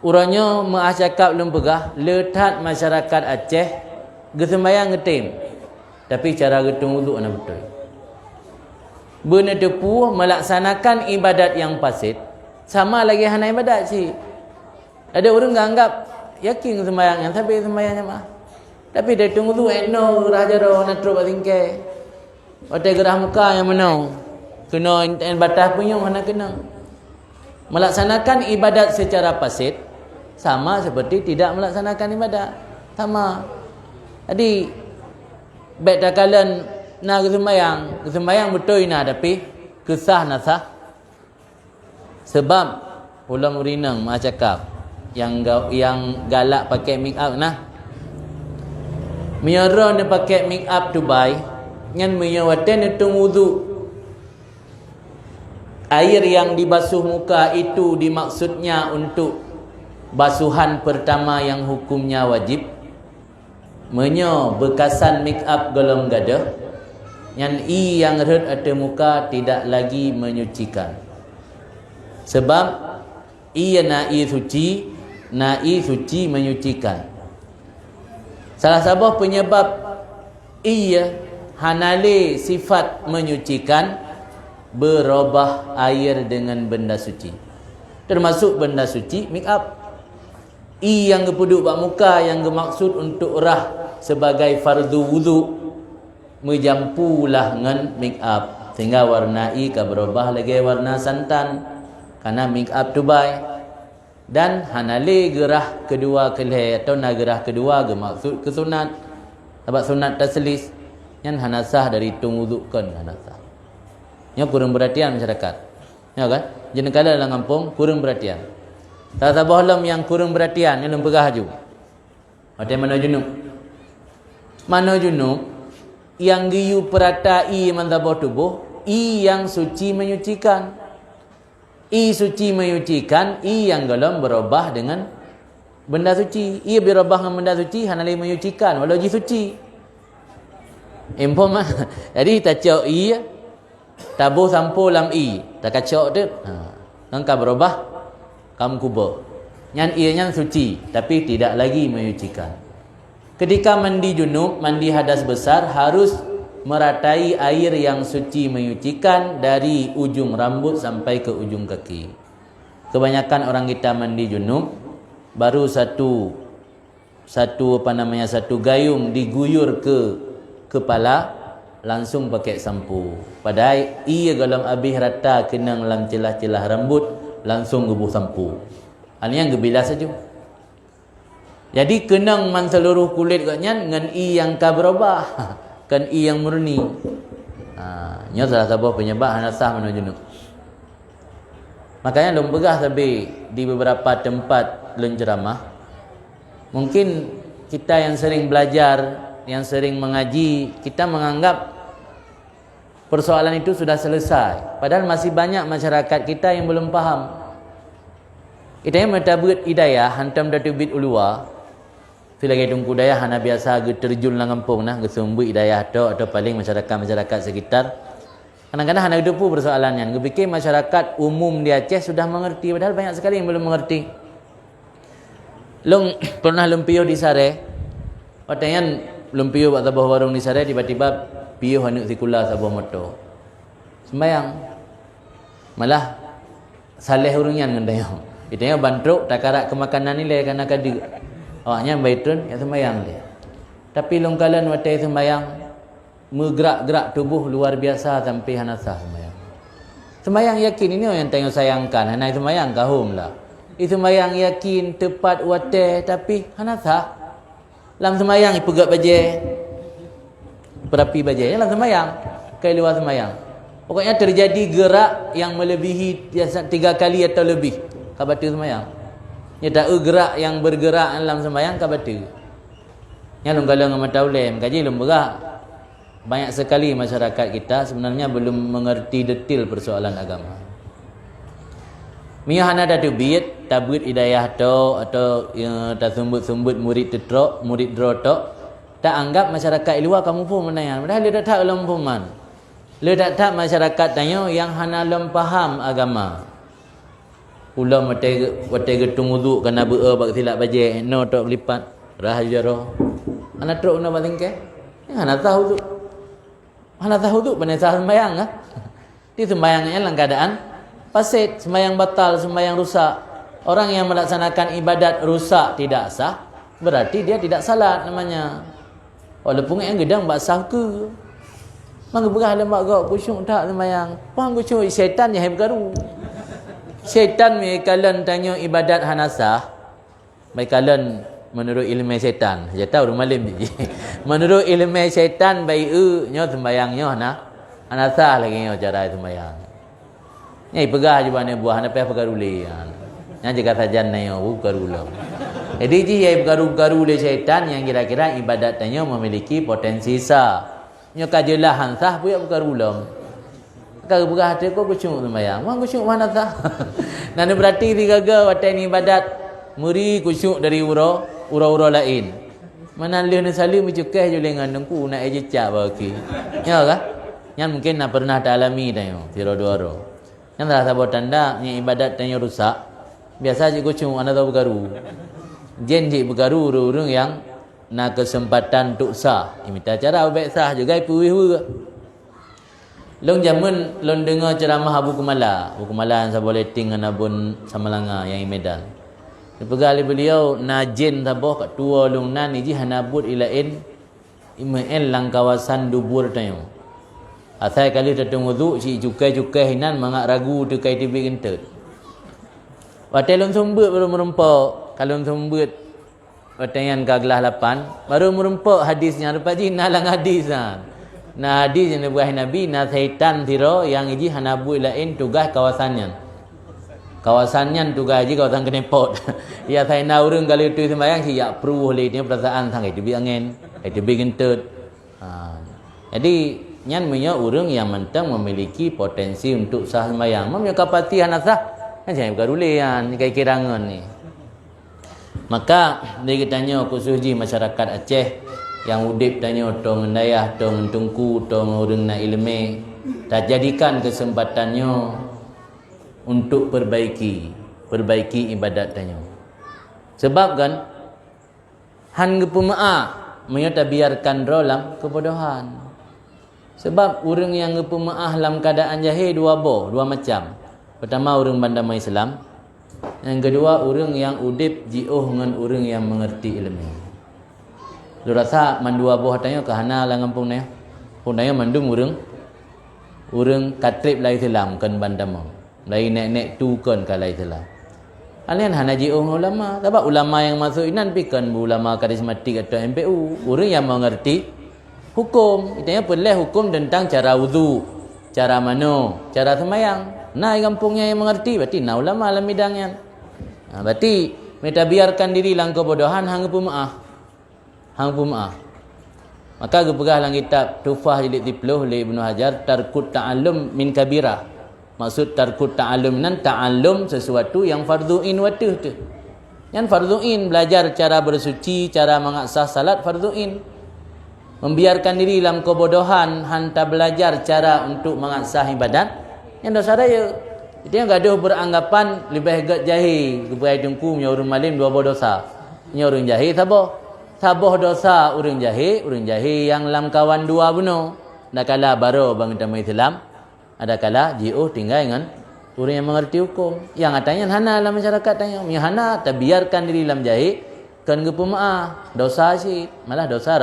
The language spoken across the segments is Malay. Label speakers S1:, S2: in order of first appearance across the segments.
S1: Urangnya maah cakap lem pegah letat masyarakat Aceh gesembayang ngetim. Tapi cara getung wudu ana betul. Beuna depu melaksanakan ibadat yang fasid sama lagi hana ibadat si. Ada orang nganggap yakin sembahyang yang tapi sembahyangnya mah. Tapi dia tunggu tu eno raja ro nak terus tingkai. Otai gerah muka yang mana? Kena batas punya mana kena. Melaksanakan ibadat secara fasid sama seperti tidak melaksanakan ibadat. Sama. Jadi baik tak kalian nak sembahyang betul ina tapi kesah nasah. Sebab ulama urinang mak cakap yang galak pakai make up nah. Menyara dia pakai make up tu baik. Ngan menyawatan dia wudu. Air yang dibasuh muka itu dimaksudnya untuk basuhan pertama yang hukumnya wajib. Menyo bekasan make up golong gadah. Yang yang red atau muka tidak lagi menyucikan. Sebab ia na'i suci menyucikan. Salah satu penyebab ia hanale sifat menyucikan berubah air dengan benda suci. Termasuk benda suci make up. Yang kepuduk bak muka yang bermaksud untuk rah sebagai fardu wudu menjampulah dengan make up sehingga warna ka berubah lagi warna santan karena make up tu baik. Dan hanale gerah kedua kelih atau na gerah kedua bermaksud ke sunat. Sebab sunat taslis yang hanasah dari tung wudukan hanasah. Nya kurang perhatian masyarakat. Ya kan? Jadi kala dalam kampung kurang perhatian. Tak sabah lam yang kurang perhatian yang lempegah haju. Ada mana junub? Mana junub yang giyu peratai mantabah tubuh, yang suci menyucikan. Suci menyucikan, yang galam berubah dengan benda suci. Ia berubah dengan benda suci, hanalai menyucikan walau ji suci. Impom jadi tak cok tabuh sampo lam tak kacok tu. Ngangka berubah kamu kubur. Yang ianya suci tapi tidak lagi menyucikan. Ketika mandi junub, mandi hadas besar harus meratai air yang suci menyucikan dari ujung rambut sampai ke ujung kaki. Kebanyakan orang kita mandi junub baru satu gayung diguyur ke kepala langsung pakai sampo. Padahal ia galam habis rata kenang dalam celah-celah rambut langsung gebuh sampo. Hal yang gebilas saja. Jadi kenang man seluruh kulit katnya dengan yang ka berubah. Kan yang murni. Nya salah satu penyebab hanasah mana junub. Makanya lom begah tapi di beberapa tempat lon ceramah. Mungkin kita yang sering belajar, yang sering mengaji, kita menganggap persoalan itu sudah selesai. Padahal masih banyak masyarakat kita yang belum faham. Kita yang mentabut hidayah hantam datubit ulua. Selagi tunggu daya hana biasa terjun lang kampung nah gesumbu hidayah atau paling masyarakat sekitar. Kadang-kadang hana hidup persoalannya. Gepikir masyarakat umum di Aceh sudah mengerti padahal banyak sekali yang belum mengerti. Long pernah lumpio di Sare. Patanya lumpio buat tabah warung di Sare tiba-tiba piuh anu sikula sabah motor. Sembayang. Malah saleh urungan ngendaya. Itanya bantruk takarak kemakanan nilai karena kadi. Awaknya baitun yang sembayang dia. Tapi longkalan watai sembayang menggerak-gerak tubuh luar biasa sampai hanasah sembayang. Sembayang yakin ini yang tengok sayangkan. Hanai sembayang kahum lah. Sembayang yakin tepat watai tapi hanasah. Dalam sembayang ipegak bajai. Berapi bajai dalam sembayang. Kai luar sembayang. Pokoknya terjadi gerak yang melebihi 3 kali atau lebih. Kabatu sembayang. Ia tak gerak yang bergerak dalam sembahyang ke batu. Yang longgalang mata ulem kaji lom berak. Banyak sekali masyarakat kita sebenarnya belum mengerti detail persoalan agama. Mia hana dah tubit, tabut hidayah atau tak sumbut-sumbut murid tetrok, murid drotok. Tak anggap masyarakat luar kamu pun menayan. Padahal dia tak lom puman. Dia tak masyarakat tanya yang hana lom faham agama. ulam wate getung wuduk kena bea bak silap baje no tok lipat rah jaro ana truk na batingke ana tahu tu ana tahu tu panasa sembayang ah di sembayangnya dalam keadaan fasid, sembayang batal, sembayang rusak. Orang yang melaksanakan ibadat rusak tidak sah, berarti dia tidak salat namanya. Walaupun yang gedang bak sah ke mangga berah lemak gak kusyuk tak sembayang pang kusyuk syaitan yang bergaru. Syaitan mekalan tanya ibadat hanasah. Mekalan menurut ilmu syaitan. Dia tahu rumah malam je. Menurut ilmu syaitan baik nyo sembayangnya hanasah lagi nyo cara sembayang. Nyai pegah je bana buah nak pergarule. Yang jaga sajan nayo garulam. Jadi ji yang garu-garu le syaitan yang kira-kira ibadat tanya memiliki potensi sah. Nyo kajelah hansah puyak garulam. Kalau pegah hati ko kusyuk sembayang. Wang kusyuk mana sah. Nan berarti digaga watai ni ibadat muri kusyuk dari ura lain. Mana leh ni salim mencukeh je dengan nengku nak ejecak bagi. Ya kah? Yang mungkin nak pernah tak alami tanya tiro-doro. Yang tak sabar tanda yang ibadat tanya rusak. Biasa je kucung anda tahu bergaru. Jen je bergaru urung yang nak kesempatan untuk sah. Minta cara baik sah juga ipu-ipu. Long zaman long dengar ceramah Abu Kumala. Abu Kumala yang saya boleh tinggal abun Samalanga yang Medan. Dipegali beliau najin sabah kat tua long nan iji hanabut ilain imain lang kawasan dubur tanya. Asal kali datang wuduk si cukai-cukai hinan mangak ragu tu kai tibi gentet. Watai lon sumbut baru merempak. Kalau sumbut watayan kaglah 8 baru merempak hadisnya dapat ji nalang hadis kan. Nah hadis yang dibuat Nabi na syaitan tiro yang iji hanabu lain tugas kawasannya. Kawasannya tugas ji kawasan kenepot. Ya saya na urang kali tu sembayang si ya pruh le dia perasaan sang tibi angin, tibi gentet. Jadi nyan punya orang yang mentang memiliki potensi untuk sah sembahyang. Mamnya kapati hanasah. Kan jangan garulean ni kai kirangan ni. Maka dia tanya khusus ji masyarakat Aceh yang udip tanya tong ndayah tong tungku tong orang nak ilmu tak jadikan kesempatannya untuk perbaiki ibadat tanya. Sebab kan han gepemaah menyata biarkan rolam kebodohan. Sebab orang yang gepemaah dalam keadaan jahil dua macam. Pertama orang bandama Islam. Yang kedua orang yang udip jiuh dengan orang yang mengerti ilmu. Lu rasa mandua boh tanya ke hana lah ngampung ni. Pun tanya mandum orang katrib lai Islam kan bandama. Lai nek tu kan kalai Islam. Alian hana jiuh ulama. Sebab ulama yang masuk inan pikan ulama karismatik atau MPU. Orang yang mengerti hukum. Itanya pelih hukum tentang cara wudu, cara mano, cara sembahyang. Nah, kampungnya yang mengerti berarti nah ulama dalam bidangnya. Berarti mereka biarkan diri lang kebodohan hang pemaah. Maka gepegah lang kitab Tufah jilid 10 oleh Ibnu Hajar tarkut ta'allum min kabirah. Maksud tarkut ta'allum nan ta'allum sesuatu yang fardhu'in watuh tu. Yang fardhu'in belajar cara bersuci, cara mengaksah salat fardhu'in. Membiarkan diri dalam kebodohan hantar belajar cara untuk mengaksah ibadat yang dosa raya. Itu yang gaduh beranggapan lebih gat jahil kepada tungku punya orang malim dua dosa. Punya orang jahil sabah dosa orang jahil yang lam kawan dua bunuh. Ada kala baru bang damai Islam, ada kala jiuh tinggal dengan orang yang mengerti hukum. Yang katanya hana dalam masyarakat tanya, yang hana terbiarkan diri dalam jahil kan gepemaah dosa sih, malah dosa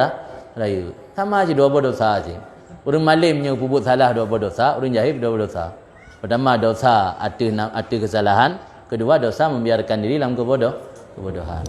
S1: raya. Sama aja dua dosa aja. Orang malimnya puput salah dua dosa, orang jahil dua dosa. Pertama dosa ada kesalahan, kedua dosa membiarkan diri dalam kebodohan.